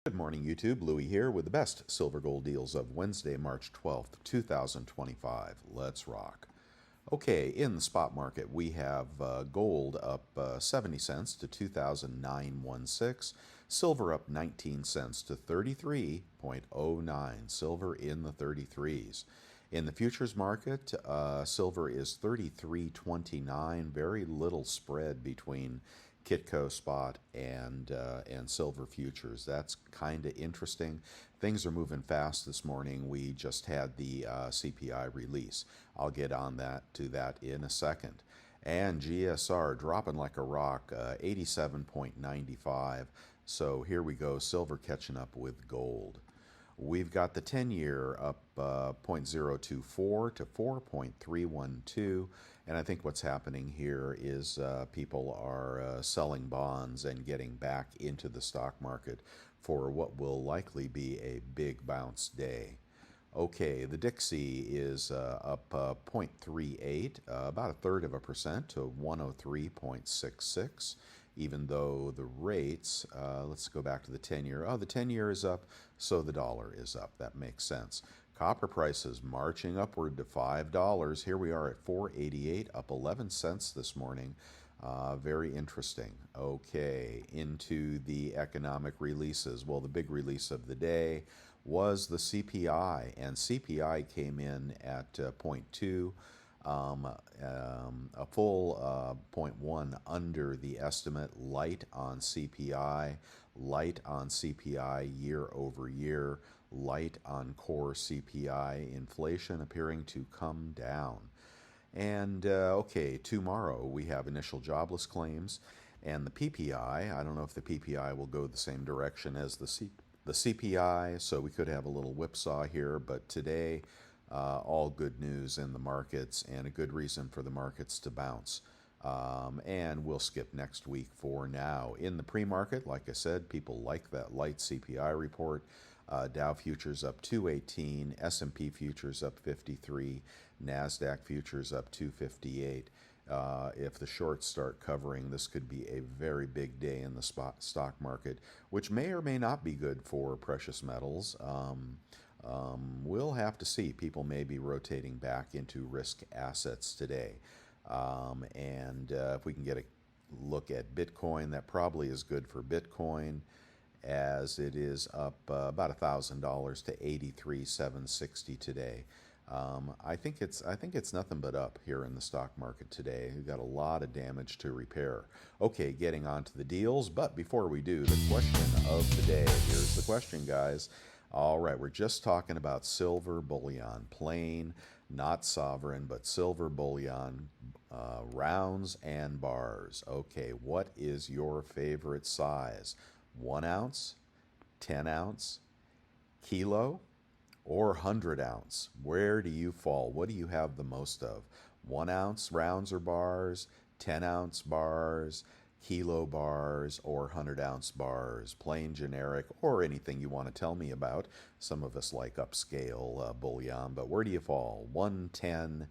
Good morning, YouTube. Louie here with the best silver gold deals of Wednesday, March 12th, 2025. Let's rock. Okay, in the spot market, we have gold up 70 cents to 2,916, silver up 19 cents to 33.09, silver in the 33s. In the futures market, silver is 33.29, very little spread between Kitco spot and silver futures. That's kind of interesting. Things are moving fast this morning. We just had the CPI release. I'll get on that in a second. And GSR dropping like a rock, 87.95. So here we go, silver catching up with gold. We've got the 10-year up 0.024 to 4.312, and I think what's happening here is people are selling bonds and getting back into the stock market for what will likely be a big bounce day. Okay, the Dixie is up 0.38, about a third of a percent to 103.66, even though the rates, let's go back to the 10-year. Oh, the 10-year is up, so the dollar is up. That makes sense. Copper prices marching upward to $5. Here we are at 4.88, up 11 cents this morning. Very interesting. Okay, into the economic releases. Well, the big release of the day was the CPI, and CPI came in at zero point 0.2, a full zero point 0.1 under the estimate, light on CPI year over year, light on core CPI, inflation appearing to come down. And okay, tomorrow we have initial jobless claims and the PPI. I don't know if the PPI will go the same direction as the CPI, so we could have a little whipsaw here, but today, all good news in the markets and a good reason for the markets to bounce. And we'll skip next week for now. In the pre-market, like I said, people like that light CPI report. Dow futures up 218, S&P futures up 53, NASDAQ futures up 258. If the shorts start covering, this could be a very big day in the stock market, which may or may not be good for precious metals. We'll have to see. People may be rotating back into risk assets today. If we can get a look at Bitcoin, that probably is good for Bitcoin, as it is up about $1,000 to 83,760 today. I think it's nothing but up here in the stock market today. We've got a lot of damage to repair. Okay, getting on to the deals, but before we do, the question of the day. Here's the question, guys. All right, we're just talking about silver bullion, plain, not sovereign, but silver bullion, rounds and bars. Okay, what is your favorite size? 1 ounce, 10 ounce, kilo, or 100 ounce? Where do you fall? What do you have the most of? 1 ounce rounds or bars, 10 ounce bars, kilo bars, or 100 ounce bars? Plain, generic, or anything you want to tell me about. Some of us like upscale bullion, but where do you fall? 110,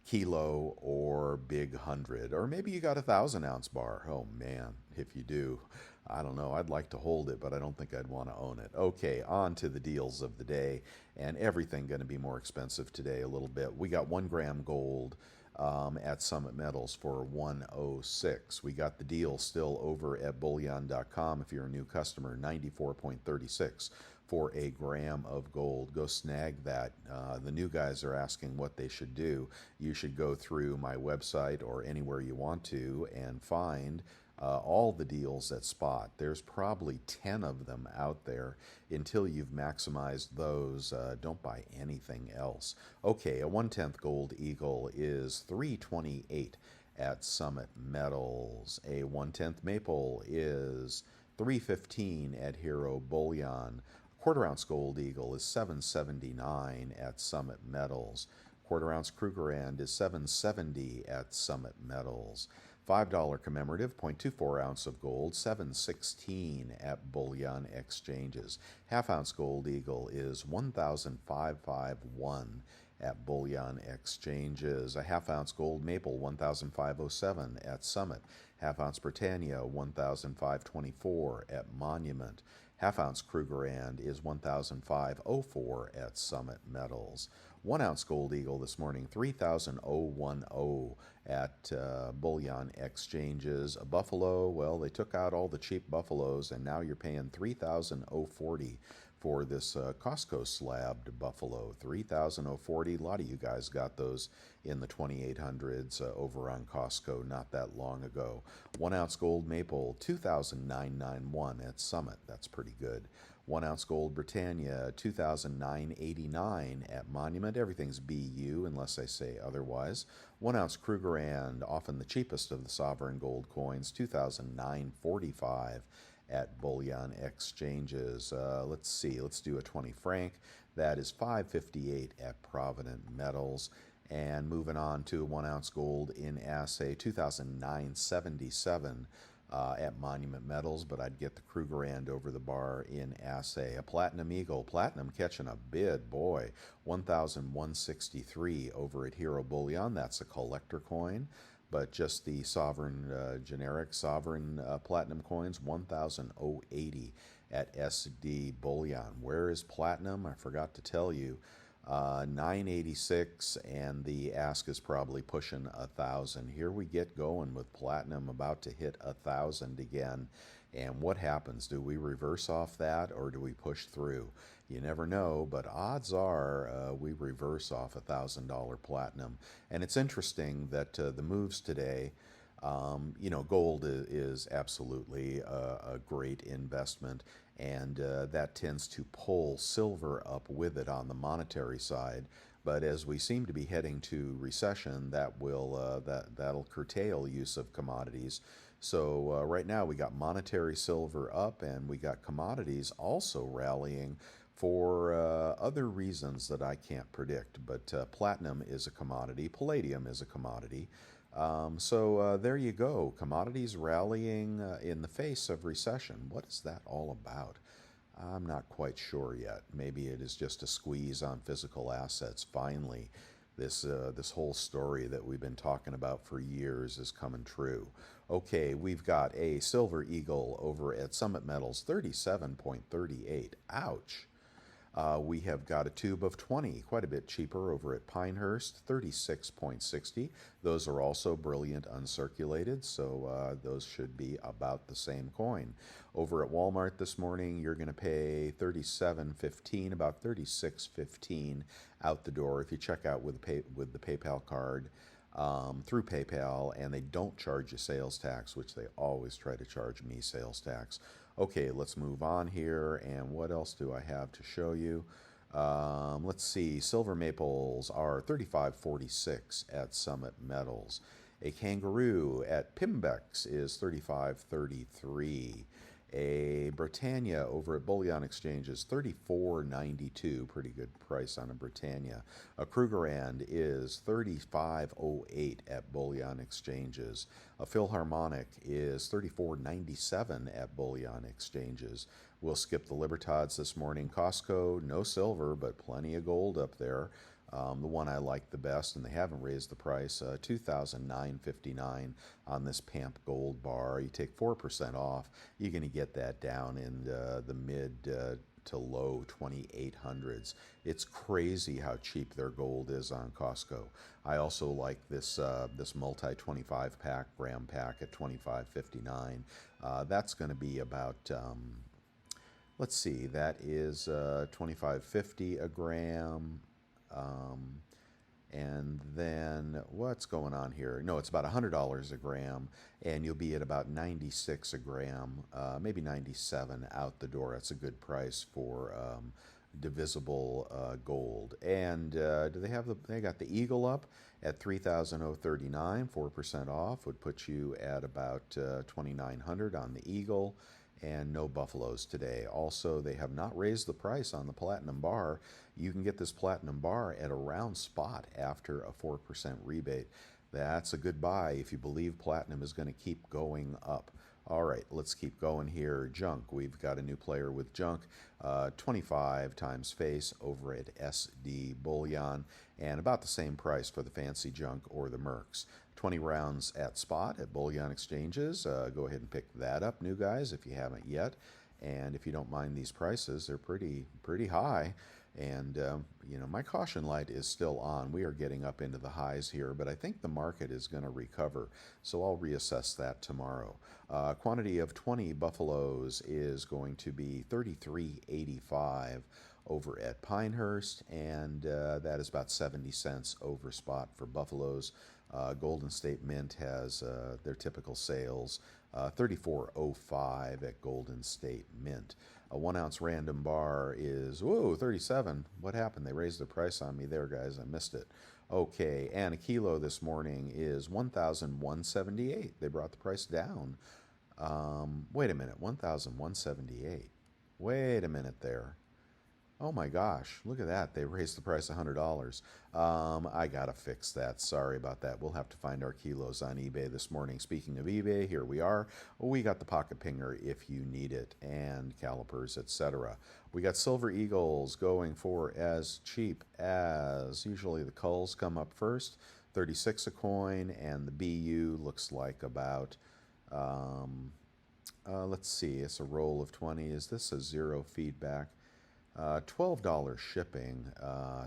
kilo, or big 100? Or maybe you got a 1,000 ounce bar. Oh man, if you do, I don't know. I'd like to hold it, but I don't think I'd want to own it. Okay, on to the deals of the day, and everything going to be more expensive today a little bit. We got 1 gram gold at Summit Metals for 106. We got the deal still over at bullion.com. If you're a new customer, 94.36 for a gram of gold. Go snag that. The new guys are asking what they should do. You should go through my website or anywhere you want to and find all the deals at spot. There's probably 10 of them out there. Until you've maximized those, don't buy anything else. Okay, a 1/10 gold eagle is 328 at Summit Metals. A 1/10 maple is 315 at Hero Bullion. Quarter ounce gold eagle is 779 at Summit Metals. Quarter ounce Krugerrand is 770 at Summit Metals. $5 commemorative 0.24 ounce of gold, 716 at Bullion Exchanges. Half ounce gold eagle is 1,551 at Bullion Exchanges. A half ounce gold maple, 1,507 at Summit. Half ounce Britannia, 1,524 at Monument. Half ounce Krugerrand is 1,504 at Summit Metals. 1 ounce Gold Eagle this morning, 3,010 at bullion exchanges. A buffalo, well, they took out all the cheap buffaloes, and now you're paying 3,040 for this Costco slabbed buffalo. 3,040. A lot of you guys got those in the 2800s over on Costco not that long ago. 1 ounce gold maple, 2,991 at Summit. That's pretty good. 1 ounce gold Britannia, 2,989 at Monument. Everything's BU unless I say otherwise. 1 ounce Krugerrand, often the cheapest of the sovereign gold coins, 2,945 at bullion exchanges. Let's see, let's do a 20 franc. That is 558 at Provident Metals. And moving on to 1 ounce gold in assay, 2,977 at Monument Metals, but I'd get the Krugerrand over the bar in assay. A Platinum Eagle, Platinum catching a bid, boy, 1,163 over at Hero Bullion. That's a collector coin, but just the sovereign, generic sovereign platinum coins, 1,080 at SD Bullion. Where is platinum? I forgot to tell you. 986, and the ask is probably pushing 1,000. Here we get going with platinum about to hit 1,000 again. And what happens? Do we reverse off that, or do we push through? You never know, but odds are we reverse off $1,000 platinum. And it's interesting that the moves today, gold is absolutely a great investment, and that tends to pull silver up with it on the monetary side. But as we seem to be heading to recession, that'll curtail use of commodities. So right now we got monetary silver up, and we got commodities also rallying for other reasons that I can't predict. But platinum is a commodity, palladium is a commodity. So there you go. Commodities rallying in the face of recession. What is that all about? I'm not quite sure yet. Maybe it is just a squeeze on physical assets. Finally, this whole story that we've been talking about for years is coming true. Okay, we've got a Silver Eagle over at Summit Metals, 37.38. Ouch. We have got a tube of 20, quite a bit cheaper over at Pinehurst, 36.60. Those are also brilliant uncirculated, so those should be about the same coin. Over at Walmart this morning, you're going to pay $37.15, about $36.15 out the door if you check out with the PayPal card. Through PayPal, and they don't charge you sales tax, which they always try to charge me sales tax. Okay, let's move on here, and what else do I have to show you? Let's see, silver maples are $35.46 at Summit Metals. A kangaroo at Pimbex is $35.33. A Britannia over at Bullion Exchanges, $34.92, pretty good price on a Britannia. A Krugerrand is $35.08 at Bullion Exchanges. A Philharmonic is $34.97 at Bullion Exchanges. We'll skip the Libertads this morning. Costco, no silver, but plenty of gold up there. The one I like the best, and they haven't raised the price, $2,959 on this Pamp Gold bar. You take 4% off, you're going to get that down in the mid to low 2800s. It's crazy how cheap their gold is on Costco. I also like this multi 25 pack gram pack at $25.59. That's going to be about let's see, that is $25.50 a gram. And then what's going on here? No, it's about $100 a gram, and you'll be at about 96 a gram, maybe 97 out the door. That's a good price for divisible gold. And they got the Eagle up at 3,039, 4% off would put you at about 2,900 on the Eagle. And no buffaloes today. Also, they have not raised the price on the platinum bar. You can get this platinum bar at around spot after a 4% rebate. That's a good buy if you believe platinum is going to keep going up. All right, let's keep going here. Junk, we've got a new player with junk. 25 times face over at SD Bullion, and about the same price for the fancy junk or the Mercs. 20 rounds at spot at Bullion Exchanges. Go ahead and pick that up, new guys, if you haven't yet. And if you don't mind these prices, they're pretty high. And my caution light is still on. We are getting up into the highs here, but I think the market is going to recover. So I'll reassess that tomorrow. Quantity of 20 buffaloes is going to be 33.85 over at Pinehurst, and that is about 70 cents over spot for buffaloes. Golden State Mint has their typical sales, 34.05 at Golden State Mint. A 1 ounce random bar is, whoa, 37. What happened? They raised the price on me there, guys. I missed it. Okay, and a kilo this morning is 1,178. They brought the price down. Wait a minute, 1,178. Wait a minute there. Oh my gosh, look at that. They raised the price $100. I gotta fix that. Sorry about that. We'll have to find our kilos on eBay this morning. Speaking of eBay, here we are. We got the pocket pinger if you need it, and calipers, etc. We got Silver Eagles going for as cheap as, usually the culls come up first, 36 a coin, and the BU looks like about, let's see, it's a roll of 20. Is this a zero feedback? $12 shipping,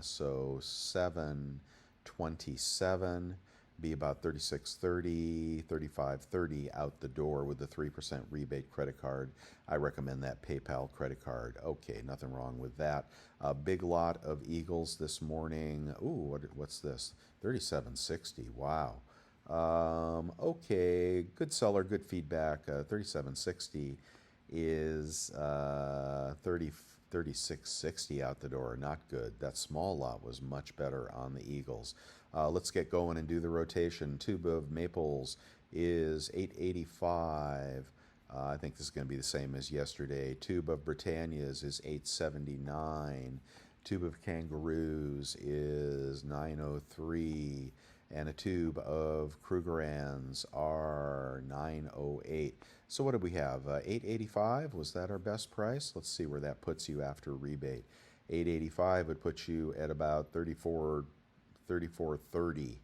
so $7.27, be about $36.30, $35.30 out the door with the 3% rebate credit card. I recommend that PayPal credit card. Okay, nothing wrong with that. A big lot of Eagles this morning. Ooh, what's this? $37.60. Wow. Okay, good seller, good feedback. $37.60 is 36.60 out the door. Not good. That small lot was much better on the Eagles. Let's get going and do the rotation. Tube of Maples is 8.85. I think this is going to be the same as yesterday. Tube of Britannias is 8.79. Tube of Kangaroos is 9.03. And a tube of Krugerrands are 9.08. So what did we have? 8.85, was that our best price? Let's see where that puts you after rebate. 8.85 would put you at about 34.30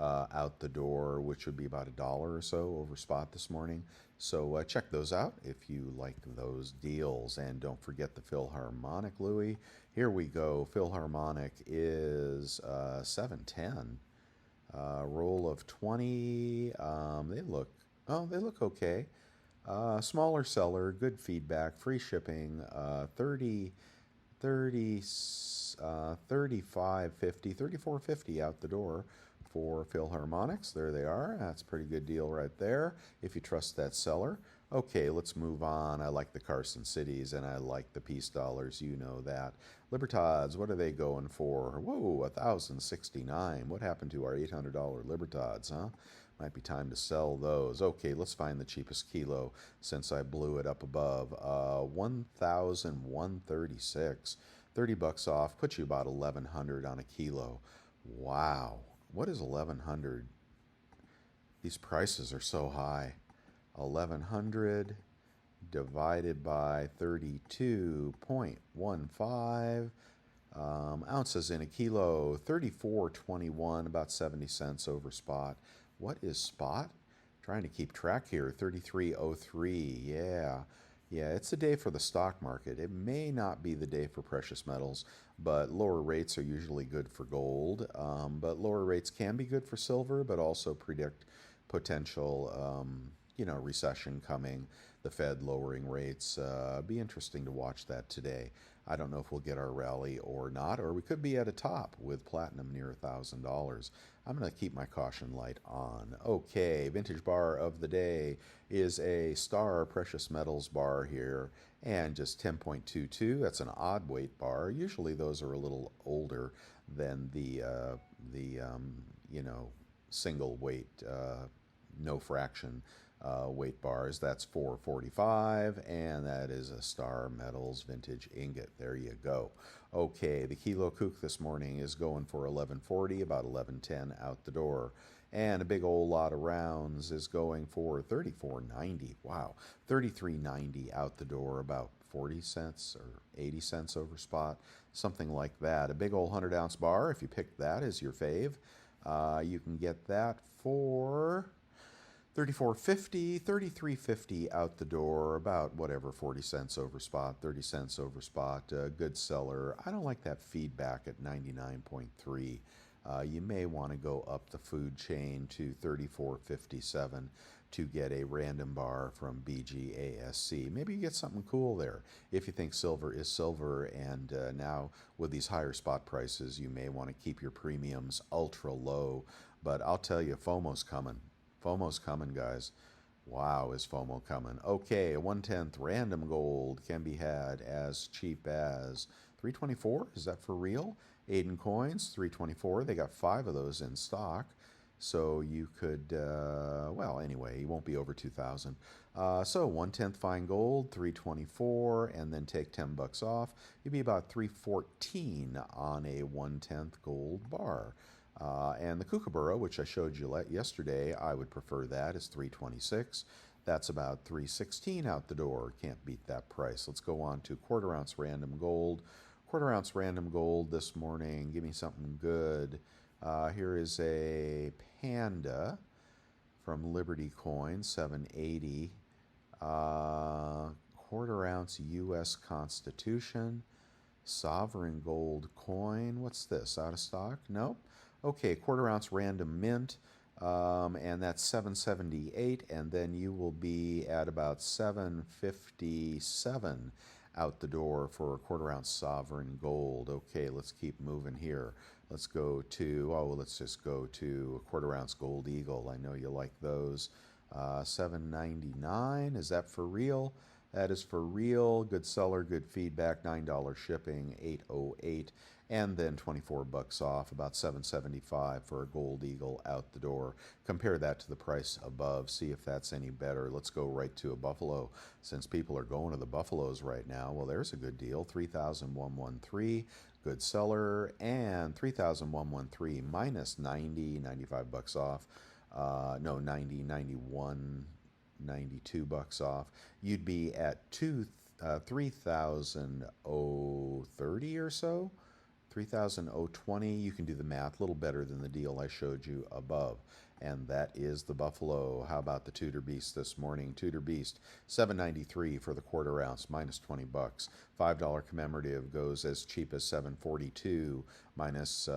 out the door, which would be about $1 or so over spot this morning. So check those out if you like those deals. And don't forget the Philharmonic, Louis. Here we go. Philharmonic is 7.10. Roll of 20. They look okay. Smaller seller, good feedback, free shipping, 35.50, 34.50 out the door for Philharmonics. There they are. That's a pretty good deal right there if you trust that seller. Okay, let's move on. I like the Carson Cities and I like the Peace Dollars. You know that. Libertads, what are they going for? Whoa, 1,069. What happened to our $800 Libertads, huh? Might be time to sell those. Okay, let's find the cheapest kilo since I blew it up above. 1,136. 30 bucks off, puts you about 1,100 on a kilo. Wow, what is 1,100? These prices are so high. 1,100 divided by 32.15 ounces in a kilo, 34.21, about 70 cents over spot. What is spot? Trying to keep track here. 33.03. Yeah, it's a day for the stock market. It may not be the day for precious metals, but lower rates are usually good for gold. But lower rates can be good for silver, but also predict potential recession coming, the Fed lowering rates. Be interesting to watch that today. I don't know if we'll get our rally or not, or we could be at a top with platinum near $1,000. I'm going to keep my caution light on. Okay, vintage bar of the day is a Star Precious Metals bar here, and just 10.22. That's an odd weight bar. Usually those are a little older than the single weight, no fraction weight bars. That's 445, and that is a Star Metals vintage ingot. There you go. Okay, the kilo kook this morning is going for 1140, about 1110 out the door. And a big old lot of rounds is going for 34.90. Wow, 33.90 out the door, about 40 cents or 80 cents over spot, something like that. A big old 100-ounce bar, if you pick that as your fave, you can get that for 34.50, 33.50 out the door, about whatever, 40 cents over spot, 30 cents over spot. Good seller. I don't like that feedback at 99.3. You may want to go up the food chain to 34.57 to get a random bar from BGASC. Maybe you get something cool there. If you think silver is silver, and now with these higher spot prices, you may want to keep your premiums ultra low. But I'll tell you, FOMO's coming. FOMO's coming, guys. Wow, is FOMO coming? Okay, a 1/10 random gold can be had as cheap as 324. Is that for real? Aiden Coins, 324. They got 5 of those in stock. So you could, well, anyway, you won't be over 2,000. So 1/10 fine gold, 324, and then take 10 bucks off. You'd be about 314 on a 1/10 gold bar. And the Kookaburra, which I showed you yesterday, I would prefer that, is 326. That's about 316 out the door. Can't beat that price. Let's go on to quarter ounce random gold. Quarter ounce random gold this morning. Give me something good. Here is a Panda from Liberty Coin, 780. Quarter ounce U.S. Constitution. Sovereign gold coin. What's this? Out of stock? Nope. Okay, quarter ounce random mint, and that's 778, and then you will be at about 757 out the door for a quarter ounce sovereign gold. Okay, let's keep moving here. Let's go to, let's just go to a quarter ounce gold eagle. I know you like those. 799, is that for real? That is for real. Good seller, good feedback, $9 shipping, 808, and then 24 bucks off, about 775 for a gold eagle out the door. Compare that to the price above, see if that's any better. Let's go right to a buffalo, since people are going to the buffaloes right now. Well, there's a good deal, 3,113, good seller, and 3,113 minus 90, 95 bucks off. No, 90, 91, 92 bucks off. You'd be at 3,030 or so, 3,020. You can do the math, a little better than the deal I showed you above. And that is the buffalo. How about the Tudor Beast this morning? Tudor Beast, 793 for the quarter ounce, minus 20 bucks. $5 commemorative goes as cheap as 742, minus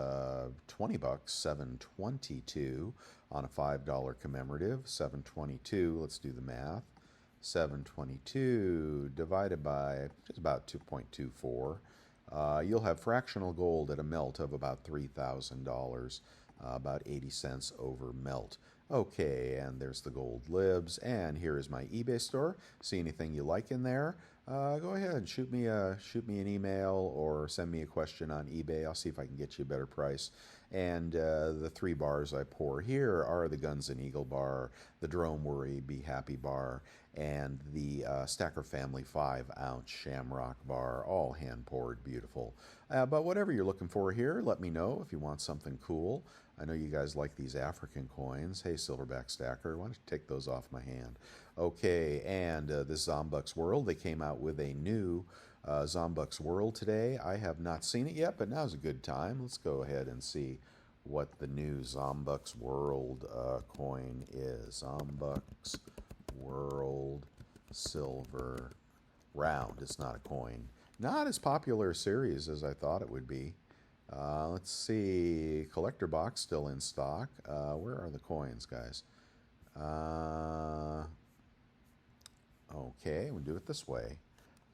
20 bucks, 722 on a $5 commemorative. 722, let's do the math. 722 divided by just about 2.24. You'll have fractional gold at a melt of about $3,000, about 80 cents over melt. Okay, and there's the gold libs, and here is my eBay store. See anything you like in there? Go ahead and shoot me an email or send me a question on eBay. I'll see if I can get you a better price. And the 3 bars I pour here are the Guns and Eagle bar, the Drone Worry Be Happy bar, and the Stacker Family 5-ounce Shamrock bar, all hand poured, beautiful. But whatever you're looking for here, let me know if you want something cool. I know you guys like these African coins. Hey, Silverback Stacker, why don't you take those off my hand? Okay, and this Zombux World, they came out with a new Zombux World today. I have not seen it yet, but now's a good time. Let's go ahead and see what the new Zombux World coin is. Zombux World Silver Round. It's not a coin. Not as popular a series as I thought it would be. Let's see. Collector box still in stock. Where are the coins, guys? Okay, we'll do it this way.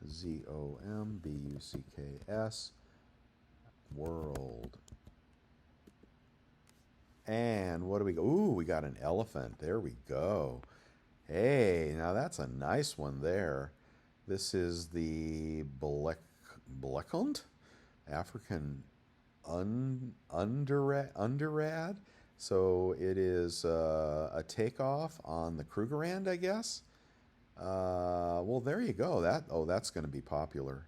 ZOMBUCKS World. And what do we go? Ooh, we got an elephant. There we go. Hey, now that's a nice one there. This is the Blekund African underrad. So it is a takeoff on the Krugerrand, I guess. Well, there you go. That's going to be popular.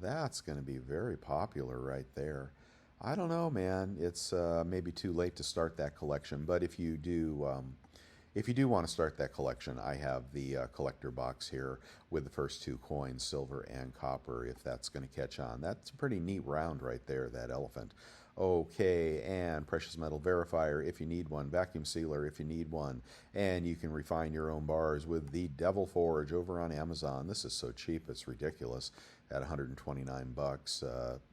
That's going to be very popular right there. I don't know, man. It's maybe too late to start that collection, but if you do want to start that collection, I have the collector box here with the first 2 coins, silver and copper, if that's going to catch on. That's a pretty neat round right there, that elephant. Okay, and precious metal verifier if you need one, vacuum sealer if you need one, and you can refine your own bars with the Devil Forge over on Amazon. This is so cheap, it's ridiculous at 129 bucks.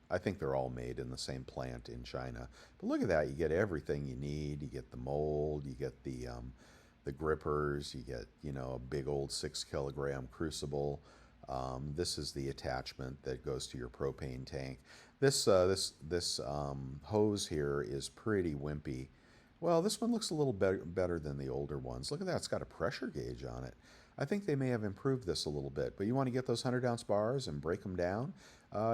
I think they're all made in the same plant in China. But look at that, you get everything you need. You get the mold, you get the grippers, you get, a big old 6 kilogram crucible. This is the attachment that goes to your propane tank. This hose here is pretty wimpy. Well, this one looks a little better than the older ones. Look at that, it's got a pressure gauge on it. I think they may have improved this a little bit, but you want to get those 100-ounce bars and break them down,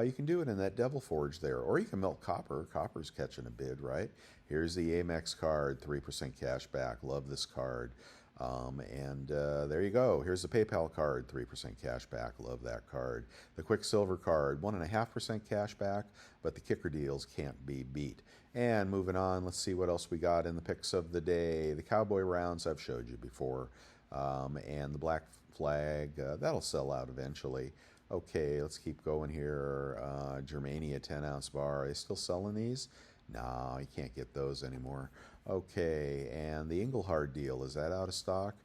you can do it in that Devil Forge there, or you can melt copper. Copper's catching a bid, right? Here's the Amex card, 3% cash back. Love this card. There you go. Here's the PayPal card, 3% cash back. Love that card. The Quicksilver card, 1.5% cash back, but the kicker deals can't be beat. And moving on, let's see what else we got in the picks of the day. The Cowboy rounds I've showed you before, and the Black Flag, that'll sell out eventually. Okay, let's keep going here. Germania 10-ounce bar. Are they still selling these? No, you can't get those anymore. Okay, and the Engelhard deal, is that out of stock?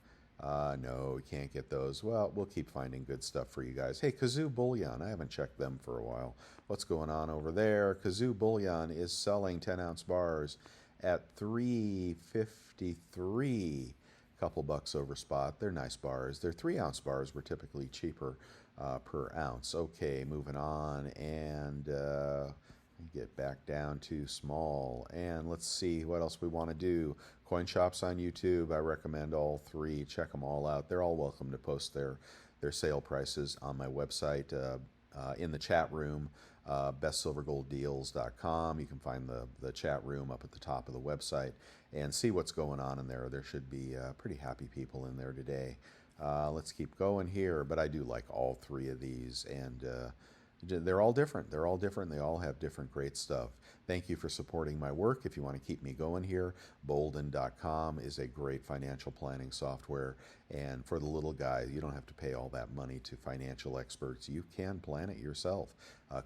No, we can't get those. Well, we'll keep finding good stuff for you guys. Hey, Kazoo Bullion, I haven't checked them for a while. What's going on over there? Kazoo Bullion is selling 10-ounce bars at $3.53. Couple bucks over spot. They're nice bars. Their 3-ounce bars were typically cheaper per ounce. Okay, moving on, and get back down to small, and let's see what else we want to do. Coin shops on YouTube, I recommend all three. Check them all out. They're all welcome to post their sale prices on my website in the chat room, bestsilvergolddeals.com. You can find the chat room up at the top of the website and see what's going on in there. There should be pretty happy people in there today. Let's keep going here, but I do like all three of these, and they're all different. They're all different. They all have different great stuff. Thank you for supporting my work. If you want to keep me going here, bolden.com is a great financial planning software. And for the little guy, you don't have to pay all that money to financial experts. You can plan it yourself.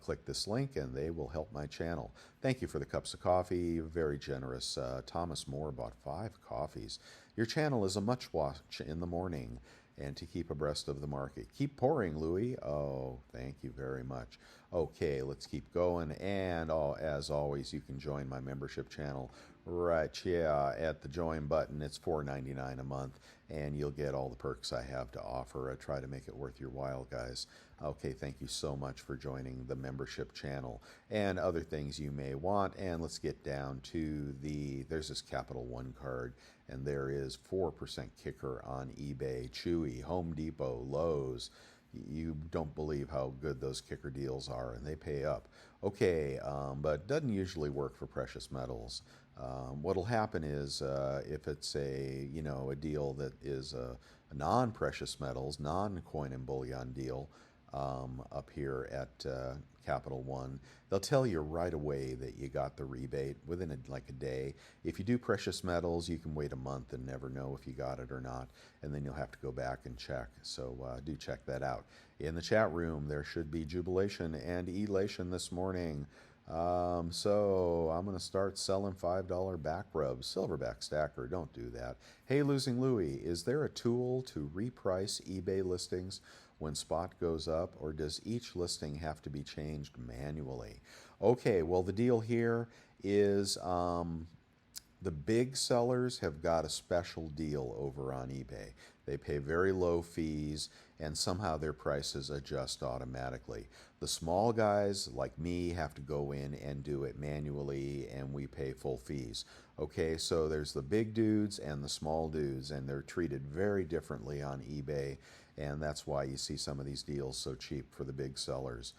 Click this link and they will help my channel. Thank you for the cups of coffee. Very generous. Thomas Moore bought 5 coffees. Your channel is a much watch in the morning and to keep abreast of the market. Keep pouring, Louis. Oh, thank you very much. Okay, let's keep going. And as always, you can join my membership channel right at the join button. It's $4.99 a month, and you'll get all the perks I have to offer. I try to make it worth your while, guys. Okay, thank you so much for joining the membership channel and other things you may want. And let's get down to there's this Capital One card, and there is 4% kicker on eBay, Chewy, Home Depot, Lowe's. You don't believe how good those kicker deals are, and they pay up. Okay, but doesn't usually work for precious metals. What'll happen is if it's a deal that is a non-precious metals, non-coin and bullion deal up here at Capital One, they'll tell you right away that you got the rebate within like a day. If you do precious metals, you can wait a month and never know if you got it or not, and then you'll have to go back and check. So do check that out. In the chat room, there should be jubilation and elation this morning. So I'm going to start selling $5 back rubs. Silverback stacker, don't do that. Hey, Losing Louie, is there a tool to reprice eBay listings when spot goes up, or does each listing have to be changed manually? Okay, well, the deal here is the big sellers have got a special deal over on eBay. They pay very low fees, and somehow their prices adjust automatically. The small guys like me have to go in and do it manually, and we pay full fees. Okay, so there's the big dudes and the small dudes, and they're treated very differently on eBay, and that's why you see some of these deals so cheap for the big sellers.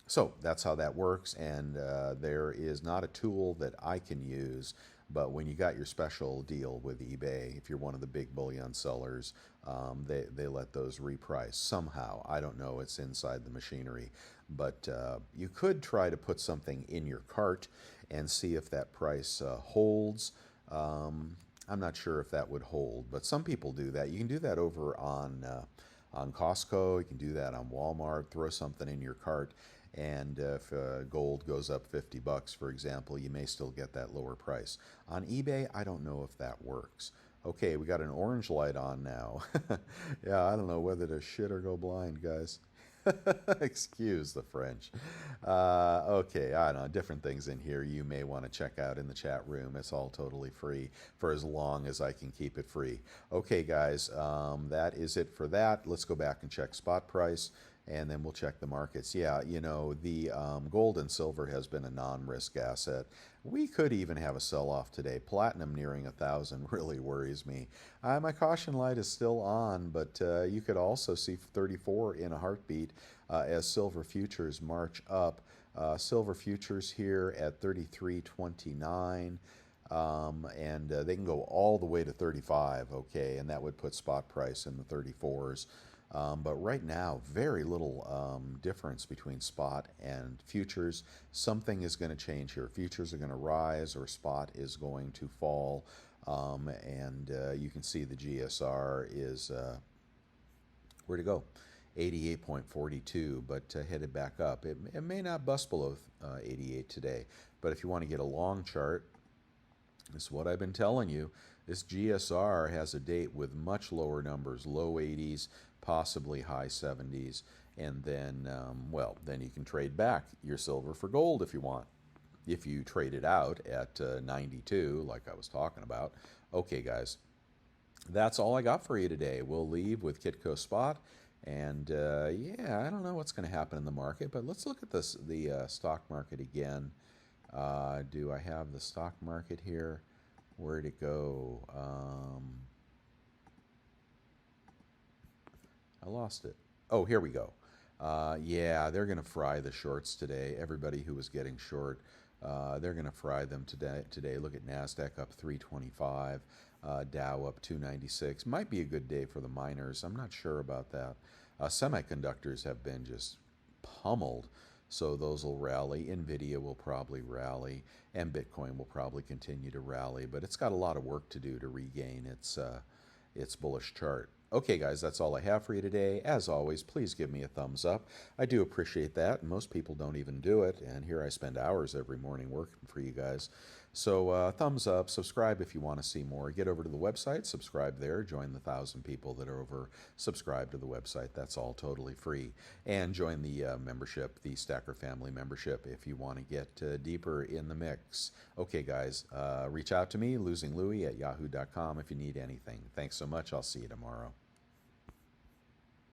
So that's how that works, and there is not a tool that I can use, but when you got your special deal with eBay, if you're one of the big bullion sellers, they let those reprice somehow. I don't know, it's inside the machinery, but you could try to put something in your cart and see if that price holds. I'm not sure if that would hold, but some people do that. You can do that over on on Costco. You can do that on Walmart. Throw something in your cart, and if gold goes up 50 bucks, for example, you may still get that lower price. On eBay, I don't know if that works. Okay, we got an orange light on now. Yeah, I don't know whether to shit or go blind, guys. Excuse the French. Okay, I don't know, different things in here you may want to check out in the chat room. It's all totally free for as long as I can keep it free. Okay, guys, that is it for that. Let's go back and check spot price, and then we'll check the markets. Yeah, you know, the gold and silver has been a non-risk asset. We could even have a sell-off today. Platinum nearing 1,000 really worries me. My caution light is still on, but you could also see 34 in a heartbeat as silver futures march up. Silver futures here at 33.29. And they can go all the way to 35, okay, and that would put spot price in the 34s. But right now, very little difference between spot and futures. Something is going to change here. Futures are going to rise or spot is going to fall. And you can see the GSR is, where'd it go? 88.42, but headed back up. It may not bust below 88 today, but if you want to get a long chart, this is what I've been telling you. This GSR has a date with much lower numbers, low 80s, possibly high 70s, and then, well, then you can trade back your silver for gold if you want. If you trade it out at 92, like I was talking about. Okay, guys, that's all I got for you today. We'll leave with Kitco Spot. And yeah, I don't know what's going to happen in the market, but let's look at this, the stock market again. Do I have the stock market here? Where'd it go? I lost it. Oh, here we go. Yeah, they're going to fry the shorts today. Everybody who was getting short, they're going to fry them today. Look at NASDAQ up 325, Dow up 296. Might be a good day for the miners. I'm not sure about that. Semiconductors have been just pummeled, so those will rally. Nvidia will probably rally, and Bitcoin will probably continue to rally, but it's got a lot of work to do to regain its bullish chart. Okay, guys, that's all I have for you today. As always, please give me a thumbs up. I do appreciate that. Most people don't even do it, and here I spend hours every morning working for you guys. So thumbs up, subscribe if you want to see more. Get over to the website, subscribe there, join the 1,000 people that are over subscribed to the website. That's all totally free. And join the membership, the Stacker Family membership, if you want to get deeper in the mix. Okay, guys, reach out to me, losinglouis@yahoo.com if you need anything. Thanks so much. I'll see you tomorrow.